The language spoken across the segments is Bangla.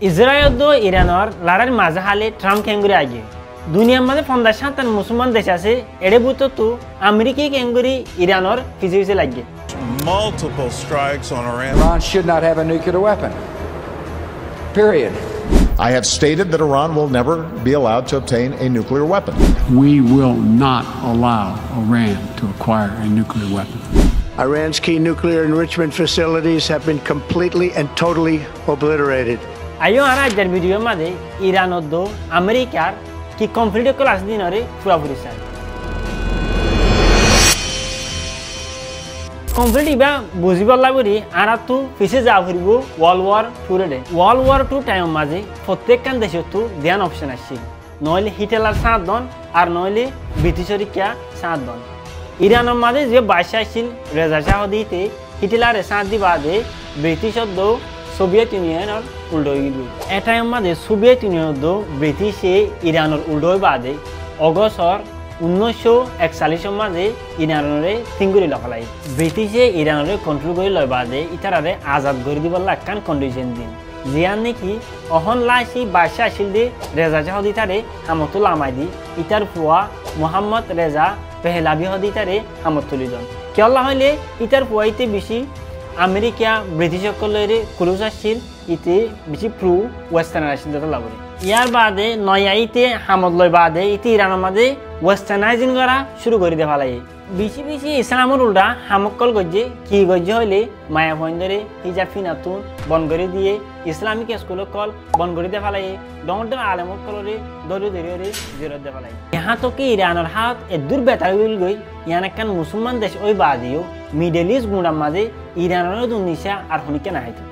ইসরায়েল দো ইরানর লড়াইয়ের মাঝে হালে ট্রাম্প কেঙ্গুরি আগে দুনিয়ার মাঝে ৫০-৭০ মুসলমান দেশ আছে এড়ে বুতো তো আমেরিকি কেঙ্গুরি ইরানর পিছে পিছে লাগে Multiple strikes on Iran. Iran should not have a nuclear weapon. Period. I have stated that Iran will never be allowed to obtain a nuclear weapon. We will not allow Iran to acquire a nuclear weapon. Iran's key nuclear enrichment facilities have been completely and totally obliterated. আইও আর আজকের ভিডিওর মাঝে ইরানত দো আমেরিকার কি কনফ্লিক্ট ক্লাস দিনরে পুরাপুরি চাই কনফ্লিক্ট ইবা বুঝিব লাগি আর তো পিছে যা ফুরব ওয়ার্ল্ড ওয়ার টু টাইম মাঝে প্রত্যেকখান দেশে তো ধ্যান অপশন আসছিল নইলে হিটলার সাথ দন আর নইলে ব্রিটিশরি কিয়া সাথ দন ইরানের মাঝে যে বাদশা আসছিল রেজা শাহ দিতে হিটলারের সাথ দি বাদে ব্রিটিশর দো সোভিয়েত ইউনিয়নের উল্টো হয়ে গেল এটাই মাঝে সোভিয়েত ইউনিয়ন দো ব্রিটিশে ইরানের উল্টো হয়ে বাদে অগস্টর 1941 মাঝে ইরানরে থিঙ্গুরি লখালাই ব্রিটিশে ইরানরে কন্ট্রোল করে লয় বাদে ইতারারে আজাদ করে দিবার লাগান কন্ডিশন দিন জিয়ান নাকি অহন লাইসি বাদশা আসিল দে রেজা শাহ দিতারে হামতুল আমাদি ইতার ফুয়া মোহাম্মদ রেজা পেহলাবি হদিতারে হামত তুলিদন কেলা হইলে ইতার ফুয়াইতে বেশি আমেরিকা ব্রিটিশ সকলের ক্রুজ আসছিল ইতে বেশি প্রু ওয়েস্টার্ন আসছিল যত লাভরে ইয়ার বাদে নয়াইতে হামদ লয় বাদে ইতি ইরানের মাঝে ওয়েস্টার্নাইজিং করা শুরু করে দে ফেলাই বেশি বেশি ইসলামের উল্টা হামকল গজ্জে কি গজ্জে হইলে মায়া ফন্দরে হিজাব ফিনাতুন বন করে দিয়ে ইসলামিক স্কুল কল বন করে দে ফেলাই ডর আলেমক কলরে দরি দরিয়রে জিরত দে ফেলাই ইহা তো কি ইরানের হাত এদূর বেতার হইল গই ইয়ান একখান মুসলমান দেশ ওই বাদিও মিডল ইস্ট গুঁড়ার মাঝে ইরানের দুর্নিশা আর হনিকে না হইতো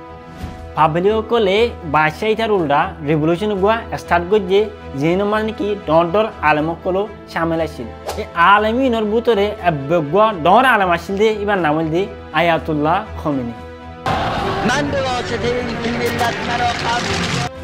পাবলিও কলে বাদশাহ ইতার উল্টা রেভলিউশন গুয়া স্টার্ট করছে যে মানে নাকি ডর আলেমক কলো সামিল আসছিল এই আলেমিনের ভিতরে গুয়া ডর আলেম আসছিল দে এবার নামল দে আয়াতুল্লাহ খমেনি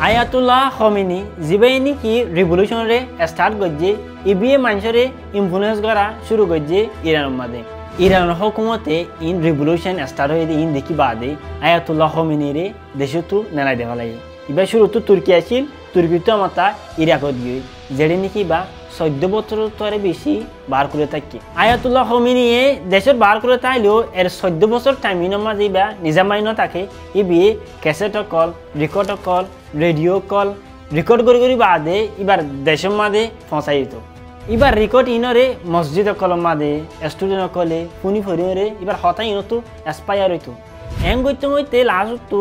আয়াতুল্লাহ খমেনি যিবাই নাকি রেভলিউশনরে স্টার্ট করছে ইবিএ মানুষরে ইনফ্লুয়েন্স করা শুরু করছে ইরানের মাঝে ইরানের হুকুমতে ইন রেভলিউশন স্টার্ট হয়ে ইন দেখি বাদে আয়াতুল্লাহ খমেনিরে দেশে তো নেলাই দেওয়া লাগে এবার শুরু তো তুর্কি আসছিল তুর্কি তো আমার তা ইরাকত গিয়ে যেটি নাকি বা 14 বছর তরে বেশি বার করে থাকি আয়াতুল্লাহ খমেনিয়ে দেশের বার করে তাইলেও এর 14 বছর টাইমিনের মাঝে বা নিজামাইন থাকে ই বিয়ে cassette call record call radio call record করে বাদে এবার দেশের মাঝে ফসাই দিত এবার রেকর্ড ইনরে মসজিদ কলম মাদে স্টুডেন্ট কলে ফুনি ফরিরে এবার হতাই ইনতো এক্সপায়ার হইতো এম করতে হইতে লাস্ট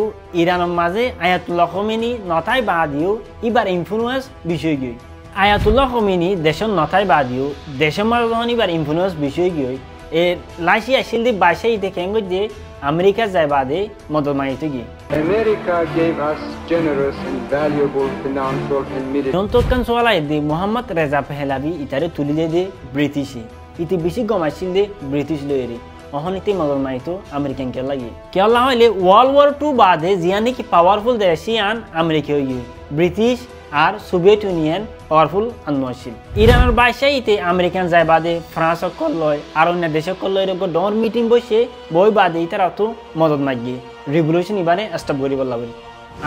ইরানের মাঝে আয়াতুল্লাহ খমেনি নথাই বাদিও এবার ইনফ্লুয়েন্স বিষয় গিয়ে আয়াতুল্লাহ খমেনি দেশের নথাই বাদিও দেশের মাঝে যখন এবার ইনফ্লুয়েন্স বিষয় গিয়ে এর লাইসি আসিল দি বাসাই দেখে যে আমেরিকা যায় বাদে মদত মাইতে গিয়ে America gave us generous and valuable financial and military. যন্তকান সোয়ালাই দে মোহাম্মদ রেজা পেহলাবি ইতারে তুলি দে ব্রিটিশে ইতি বেশি গমাইছিল দে ব্রিটিশ লয়েরে অহনিতে মদত মাইতো আমেরিকান কে লাগে কেলা হইলে ওয়ার্ল্ড ওয়ার 2 বাদে জিয়ানি কি পাওয়ারফুল দেশিয়ান আমেরিকা হইয়ে ব্রিটিশ আর সোভিয়েত ইউনিয়ন পাওয়ারফুল আনছিল ইরানের বাদশাহ ইতে আমেরিকান যায় বাদে ফ্রান্স সকল লয় আর অন্য দেশ সকল লয় ডর মিটিং বসে বই বাদে ইতারা তো মদত মাগিয়ে রেভলিউশন ইবারে স্টপ করিব লাগবে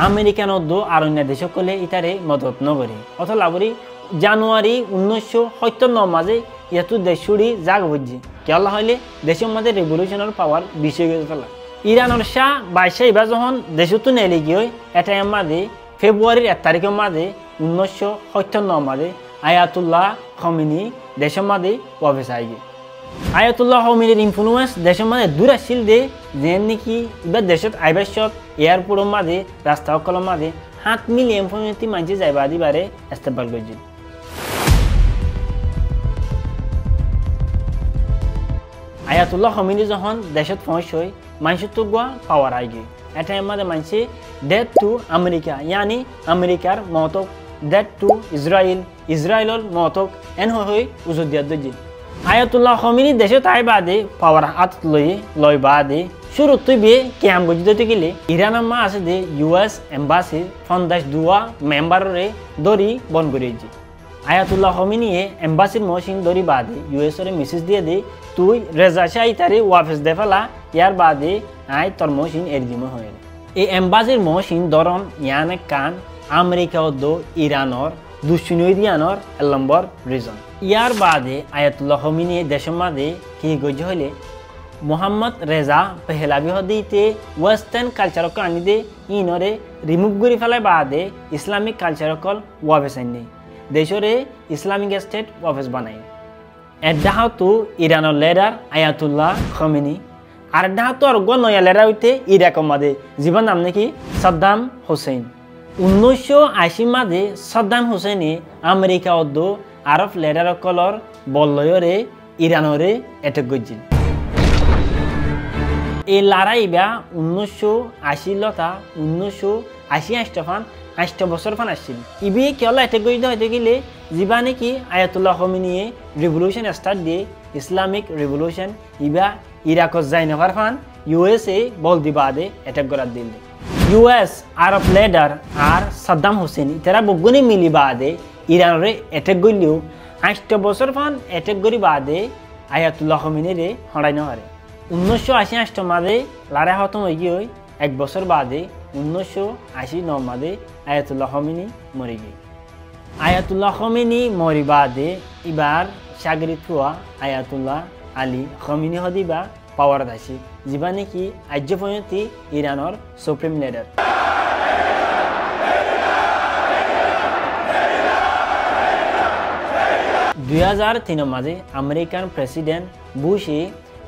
আমেরিকান দো আর অন্য দেশ সকলে ইতারে মদত নগরে অথ লাগরি জানুয়ারি 1957 মাঝে ইয়াতু দেশুড়ি জাগ হচ্ছে কেলা হইলে দেশের মাঝে রেভলিউশনের পাওয়ার বিষয় গেছে ফেলা ইরানের শাহ বাদশাহ ইবা যখন দেশতো নেলে গিয়ে এটা মাঝে ফেব্রুয়ারির 1 তারিখের মাঝে 1957 মাঝে আয়াতুল্লাহ খমেনি দেশের মাঝে অফিস আইগে আয়াতুল্লাহ খমেনির ইনফ্লুয়েন্স দেশের মাঝে দূর আসছিল দে যে নাকি এবার দেশত আইবাসত এয়ারপোর্টের মাঝে রাস্তা সকলের মাঝে 7 মিলিয়ন ফ্যামিলি মানুষ যাইবা দিবারে ইস্তেকবাল করছে আয়াতুল্লাহ খমেনি যখন দেশত পৌঁছয় মানুষের তো গোয়া পাওয়ার আইগে এটা আমাদের মানছে ডেথ টু আমেরিকা ইয়ানি আমেরিকার মতক ডেথ টু ইসরায়েলের মতক এন হয়ে উজুদিয়াত দিন আয়াতুল্লাহ খমেনি দেশে তাই বাদে পাওয়ার হাত লয় বাদে শুরু তুই বিয়ে ক্যাম্প গজিতে গেলে ইরানের মা আছে দে ইউএস এম্বাসি 52 মেম্বাররে দরি বন করেছে আয়াতুল্লাহ খমেনিয়ে এম্বাসির মহসিন দরি বাদে ইউএসরে মেসেজ দিয়ে দে তুই রেজা শাহ ইতারে ওয়াফেস দে ফেলা ইয়ার বাদে আয় তোর মহসিন এর জিমে হয়ে এই এম্বাসির মহসিন দরন ইয়ানে কান আমেরিকা অদ্দ ইরানর দুশ্চিনদিয়ানর এলম্বর রিজন ইয়ার বাদে আয়াতুল্লাহ খমিনি দেশের মাঝে কি গজ্য হলে মোহাম্মদ রেজা পেহলাবি হদিতে ওয়েস্টার্ন কালচারক আনিদে ইনরে রিমুভ করে ফেলায় বাদে ইসলামিক কালচারকল ওয়াফেস আনি দেশরে ইসলামিক স্টেট ওয়াফেস বানায় এডাহতু ইরানের লিডার আয়াতুল্লাহ খমিনি আর এডাহতু আর নয়া লিডার হইতে ইরাকের মাঝে জীবন নাম নাকি সাদ্দাম হুসেন 1980 মাঝে সাদ্দাম হুসেনে আমেরিকা অদ্দ আরব লিডারকলর বল্লয়রে ইরানরে এটেক গজ্জিল এই লড়াই বা 1980 লতা 1980 ফান 8 বছর ফান আসছিল ইবি কেবল এটেক গজ্জিত হইতে গেলে যিবা নাকি আয়াতুল্লাহ খমিনিয়ে রিভলিউশন স্টার্ট দিয়ে ইসলামিক রিভলিউশন ইবা ইরাকত যাই নভার ফান ইউএসএ বল দিবাদে এটেক করার দিল ইউএস আরব লিডার আর সাদ্দাম হুসেন তারা বগুনি মিলি বাদে ইরানরে এটেক গইলেও 8 বছর ফান এটেক করি বাদে আয়াতুল্লাহ খমিনিরে হড়াই নহারে 1980 মাঝে লড়াই খতম হয়ে গিয়ে 1 বছর বাদে 1989 মাঝে আয়াতুল্লাহ খমিনি মরে গিয়ে আয়াতুল্লাহ খমিনি মরি বাদে এবার সাগরি থুয়া আয়াতুল্লাহ আলী খমিনি হদিবা পাওয়ার আসি যিবা নাকি আজ্য পর্যন্ত ইরানের সুপ্রিম লিডার 2003 মাঝে আমেরিকান প্রেসিডেন্ট বুশে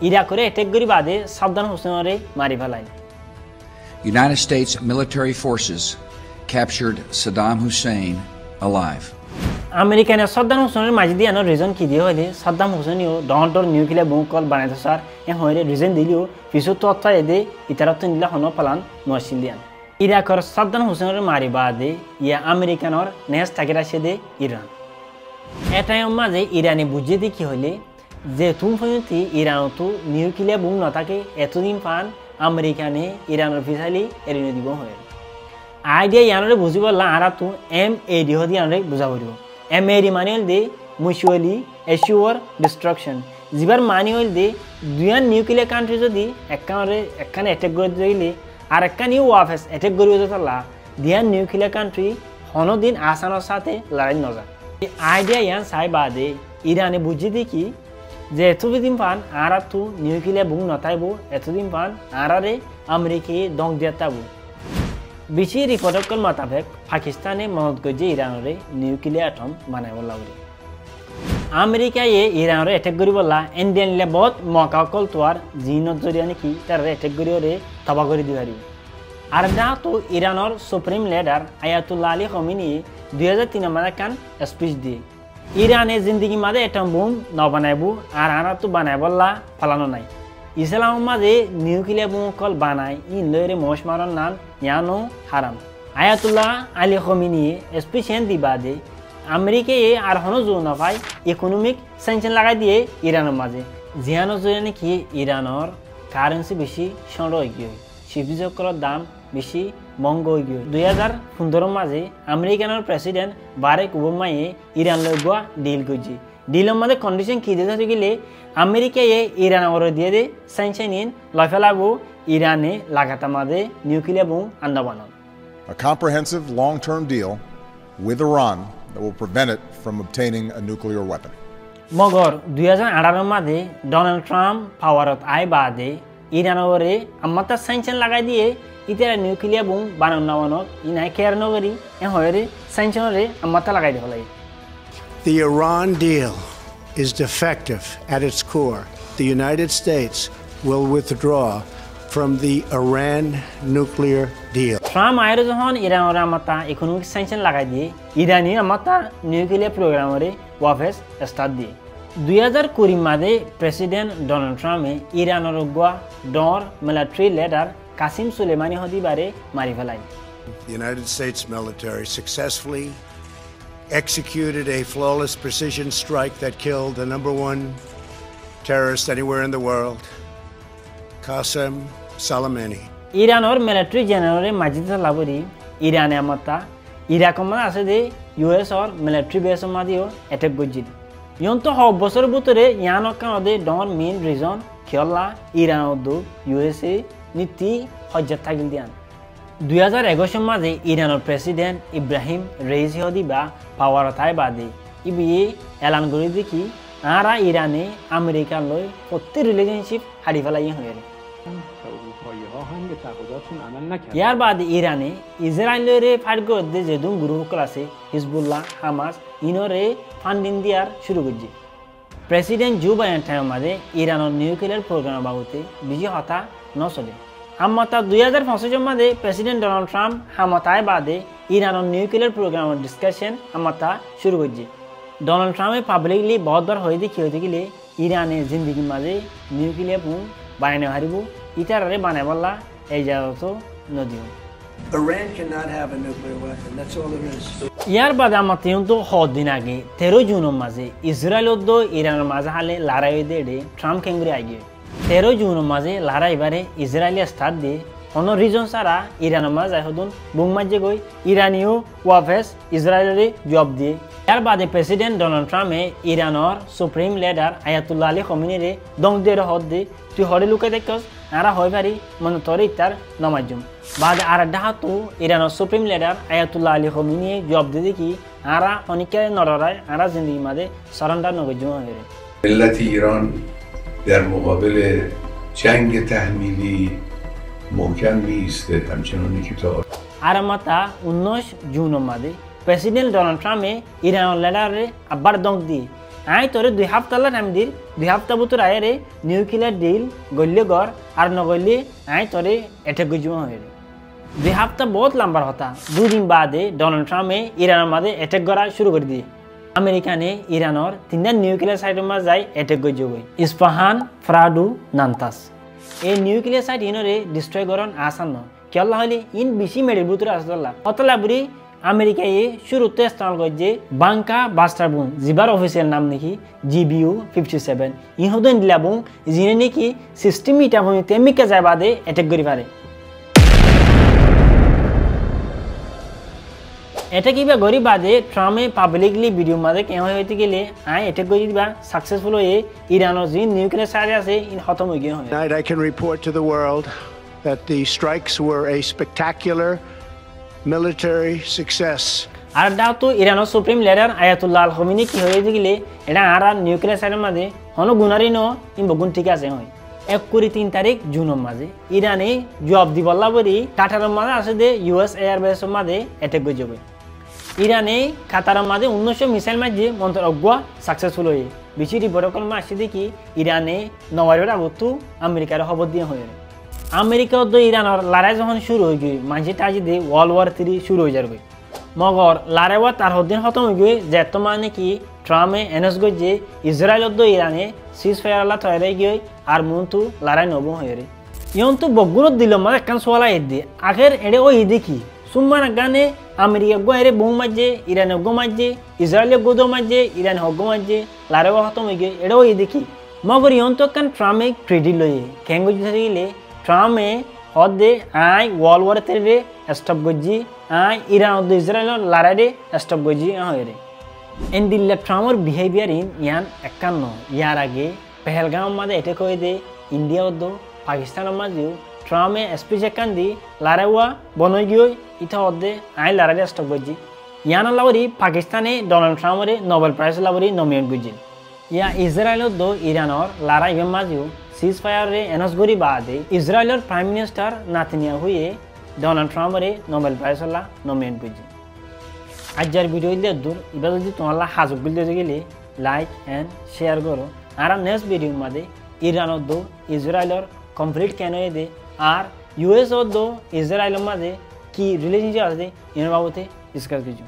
ইরাকরে এটেক করি বাদে সাদ্দাম হুসেনরে মারি ফেলায় United States military forces captured Saddam Hussein alive. আমেরিকানের Saddam হুসেনের মাঝে দিয়ে আনার রিজন কি দিয়ে হলে সাদ্দাম হুসেনিও ডনাল্ডর নিউক্লিয়ার বোম কল বানাইতে স্যার এ হয়ে রিজন দিলেও কিছু তথ্য এদে ইতারাত নিলা হন পালান নরসিলিয়ান ইরাকর সাদ্দাম হুসেনের মারি বাদে ইয়া আমেরিকানর নেস থাকি রাশে দে ইরান এটাই মাঝে ইরানি বুঝে দি কি হলে যে তুমি পর্যন্ত ইরানতো নিউক্লিয়ার বোম না থাকে এতদিন পান আমেরিকানে ইরানের ফিসালি এড়িয়ে দিব হয়ে আইডিয়া ইয়ানরে বুঝিব আর তো MAD হদি আনরে বুঝা পড়ব MAD মানে হল দে মিউচুয়ালি অ্যাসিওর ডিস্ট্রাকশন যিবার মানে হল দে দুয়ান নিউক্লিয়ার কান্ট্রি যদি একখানে অ্যাটাক করে দিলে আর একখানি ওয়াফেস অ্যাটাক করে দিতলা দিয়ান নিউক্লিয়ার কান্ট্রি হনদিন আসানোর সাথে লড়াই নজা আইডিয়া ইয়ান সাই বাদে ইরানে বুঝি দি কি যে এতদিন পান আর তো নিউক্লিয়ার বোম নথাইব এতদিন পান আরে আমেরিকি দং দিয়াতাব বেশি রিপোর্টকল মোতাবেক পাকিস্তানে মনত গজে ইরানরে নিউক্লিয়ার অ্যাটম বানাইব লাগবে আমেরিকায়ে ইরানরে অ্যাটাক করি বলা ইন্ডিয়ান লেবত মকাকল তোয়ার জিনত জরিয়া নাকি তার অ্যাটাক করিওরে তবা করে দি পারিব আর যা তো ইরানর supreme leader Ayatollah Ali Khamenei 2003 মাঝে কান স্পিচ দিয়ে ইরানে জিন্দগি মাঝে অ্যাটম বোম ন বানাইব আর আনা তো বানাইবলা ফলানো নাই ইসলাম মাঝে নিউক্লিয়ার বোম কল বানাই ইন লয়রে মশ মারন নান ইয়ানো হারাম আয়াতুল্লাহ আলী খমিনি স্পেশাল দিবাদে আমেরিকা আর হনো জো না পাই ইকোনমিক স্যাংশন লাগাই দিয়ে ইরানের মাঝে জিয়ানো জোরে নাকি ইরানের কারেন্সি বেশি সন্ড হয়ে গিয়ে শিবজকর দাম বেশি মঙ্গ হয়ে গিয়ে 2015 মাঝে আমেরিকানের প্রেসিডেন্ট বারাক ওবামায়ে ইরান লগোয়া ডিল করছে ডিলের মধ্যে কন্ডিশন কি দিতে গেলে আমেরিকায়ে ইরান ওর দিয়ে দে স্যাংশন ইন লফেলাবো ইরানে লাগাতা মাঝে নিউক্লিয়ার বোম আন্দা বানান A comprehensive long-term deal with Iran that will prevent it from obtaining a nuclear weapon. মগর 2018 মাঝে ডোনাল্ড ট্রাম্প পাওয়ারত আই বাদে ইরানরে আমাতা স্যাংশন লাগাই দিয়ে ইতারা নিউক্লিয়ার বোম বানান নাওয়ানত ইনাই কেয়ার নগরি এ হয়রে স্যাংশনরে আমাতা লাগাই দেব লাগে The Iran deal is defective at its core. The United States will withdraw from the Iran nuclear deal. Trump আয়ের যখন ইরানরে আমাতা ইকোনমিক স্যাংশন লাগাই দিয়ে ইরানি আমাতা নিউক্লিয়ার প্রোগ্রামরে ওয়াফেস স্টার্ট দিয়ে 2020 মাঝে প্রেসিডেন্ট ডোনাল্ড ট্রাম্পে ইরানের গোয়া ডর মিলিটারি লিডার কাসিম সুলেমানি হদিবারে মারি ফেলাই The United States military successfully executed a flawless precision strike that killed the #1 terrorist anywhere in the world, Qasem Soleimani. ইরানের মিলিটারি জেনারেল মাজিদ লাবরি ইরানে আমাতা ইরাকের মধ্যে আছে যে US और মিলিটারি বেস মাদিও অ্যাটাক গজিল ইয়ন্ত হব বছর ভিতরে ইয়ানক কানদে ডর মেইন রিজন খেলা ইরান দো USA নীতি হজ্জত থাকিল দিয়ান 2011 মাঝে ইরানের প্রেসিডেন্ট ইব্রাহিম রেইসি হদিবা পাওয়ার তাই বাদে ইবিয়ে এলান করে দেখি আরা ইরানে আমেরিকার লই প্রতি রিলেশনশিপ হারি ফেলাই হয়ে ইয়ার বাদে ইরানে ইসরায়েলের ফাইট করতে যেদুন গ্রুপ আছে হিজবুল্লাহ হামাস ইনরে ফান্ডিং দিয়ার শুরু করছে প্রেসিডেন্ট জো বাইডেন টাইম মাঝে ইরানের নিউক্লিয়ার প্রোগ্রাম বাবদে বিজয় হতা নচলে হামতা 2025 মাঝে প্রেসিডেন্ট ডোনাল্ড ট্রাম্প হামতায় বাদে ইরানের নিউক্লিয়ার প্রোগ্রামের ডিসকাশন হামতা শুরু করছে ডোনাল্ড ট্রাম্পে পাবলিকলি বহুতবার হয়ে দেখি গেলে ইরানের জিন্দগির মাঝে নিউক্লিয়ার বোম বানানো হারিব ইটারে বানাই বললা এই জায়গা নদী Iran cannot have a nuclear weapon. That's all there is. ইয়ার বাদে আমার তো দিন আগে 13 জুনের মাঝে ইসরায়েল ইরানের মাঝে হালে লড়াই দেড়ে ট্রাম্প কেঙ্গুরি আগে 13 জুনের মাঝে লড়াই বারে ইসরায়েলি স্টার্ট দিয়ে অন্য রিজন ছাড়া ইরানের মাঝে হদুন বুম মাঝে গই ইরানীয় ওয়াফেস ইসরায়েলের জব দিয়ে ইয়ার বাদে প্রেসিডেন্ট ডোনাল্ড ট্রাম্পে ইরানের সুপ্রিম লিডার আয়াতুল্লাহ আলী খমিনিরে দং দিয়ে হদ দিয়ে তুই হরে লুকে দেখস আরা হয় পারি মনে তরে ইতার নমাজুম বাদে আর ডাহাতু ইরানের supreme leader Ayatollah Ali Khomeini job দিয়ে দেখি আরা অনেকে নড়ায় আরা জিন্দগি মাঝে সরেন্ডার নগজুম হয়ে ملت ایران در مقابل جنگ تحمیلی محکم می‌ایسته همچنانی که تا আর মাতা 19 জুন মাঝে প্রেসিডেন্ট ডোনাল্ড ট্রাম্পে ইরানের লিডারে আবার দং দিয়ে আই তোরে 2 হপ্তাহ টাইম দিল 2 হপ্তাহ ভিতর আয়েরে নিউক্লিয়ার ডিল গল্লে গড় আর নগল্লে আই তোরে এটে গজুম হয়ে 2 হপ্তাহ বহুত লম্বার হতা 2 দিন বাদে ডোনাল্ড ট্রাম্পে ইরানের মাঝে অ্যাটাক করা শুরু করে দিয়ে আমেরিকানে ইরানের 3টা নিউক্লিয়ার সাইটের মাঝে যায় অ্যাটাক গজু গই ইস্পাহান ফ্রাডু নান্তাস এই নিউক্লিয়ার সাইট ইনরে ডিস্ট্রয় করন আসান ন কেলা হলে ইন বেশি মেডের ভিতরে আসলা অতলাবরি আমেরিকায় শুরুতে ইস্তেমাল করছে Banka buster broom zipper official নাম নাকি GBU-57 ইহদন দিলাবুম যিনি নাকি সিস্টেম ইটা ভূমিতে মিকে যায় বাদে অ্যাটাক করি পারে এটা কিবা গরি বাদে ট্রাম্পে পাবলিকলি ভিডিও মাঝে কেন হইতে গেলে আই অ্যাটাক করি দিবা সাকসেসফুল হয়ে ইরানের যে নিউক্লিয়ার সাইট আছে ইন খতম হয়ে গিয়ে হয় Tonight I can report to the world that the strikes were a spectacular military success. আর দাও তো ইরানের সুপ্রিম লিডার আয়াতুল্লাহ আল খমিনি কি হয়ে গেলে এটা আর নিউক্লিয়ার সাইটের মাঝে হন গুনারি ন ইন বগুন ঠিক আছে হয় 1-3 তারিখ জুনের মাঝে ইরানে জব দিবল্লা বলি কাটারের মাঝে আছে যে US এয়ারবেসের মাঝে অ্যাটাক করে যাবে ইরানে কাতারের মাঝে 1900 মিসাইল মাঝে মন্তর অগুয়া সাকসেসফুল হয়ে বেশি রিপোর্টকল মাসে দেখি ইরানে নবারের আগতো আমেরিকার খবর দিয়ে হয়ে আমেরিকা ইরানের লড়াই যখন শুরু হয়ে গিয়ে মাঝে টাজি দিয়ে ওয়ার্ল্ড ওয়ার 3 শুরু হয়ে যাবে মগর লড়াই ওয়ার তার হদিন খতম হয়ে গিয়ে যে মানে কি ট্রাম্পে এনাউন্স করে যে ইসরায়েল ইরানে সিজ ফায়ার আল্লাহ তৈরি গিয়ে আর মন্তু লড়াই নব হয়ে রে ইয়ন তো বগুনত দিল মানে একখান সোয়ালা ঈদ দিয়ে আখের এড়ে ওই দেখি সুম্মান গানে আমেরিকা গোয়ারে বউ মাঝে ইরানে গো মাঝে ইসরায়েলের গোদো মাঝে ইরানে হগো মাঝে লড়াই ওয়ার খতম হয়ে গিয়ে এড়ে ওই দেখি মগর ইয়ন তো কান ট্রাম্পে ক্রেডিট লইয়ে কেঙ্গো গেলে ট্রাম্পে হদে আই ওয়ার্ল্ড ওয়ার 3 রে স্টপ গজি আই ইরান ও ইসরায়েল লড়াই রে স্টপ গজি হয় রে এন দিল্লা ট্রাম্পের বিহেভিয়ার ইন ইয়ান 51 ইয়ার আগে পেহেলগাঁও মাঝে অ্যাটাক হয়ে দে ইন্ডিয়া ও পাকিস্তানের মাঝেও ট্রাম্পে স্পিচ একান দি লড়াইওয়া বনই গিয়ে ইটা হদে আই লড়াই রে স্টপ গজি ইয়ান লাবরি পাকিস্তানে ডোনাল্ড ট্রাম্পের নোবেল প্রাইজ লাবরি নমিনেট গজি ইয়া ইসরায়েল ও ইরানের লড়াই মাঝেও সিজ ফায়ার রে এনাউন্স করি বাদে ইসরায়েলের প্রাইম মিনিস্টার নেতানিয়াহু ডোনাল্ড ট্রাম্পরে নোবেল প্রাইজ হলা নমিনেট করছে আজকের ভিডিও দিয়ে দূর এবার যদি তোমার হাজক দিতে গেলে লাইক এন্ড শেয়ার করো আর নেক্সট ভিডিওর মাঝে ইরানের ইসরায়েলের কমপ্লিট কেন দে আর US ইসরায়েলের মাঝে কি রিলেশনশিপ আছে এর বাবদে ডিসকাস করছি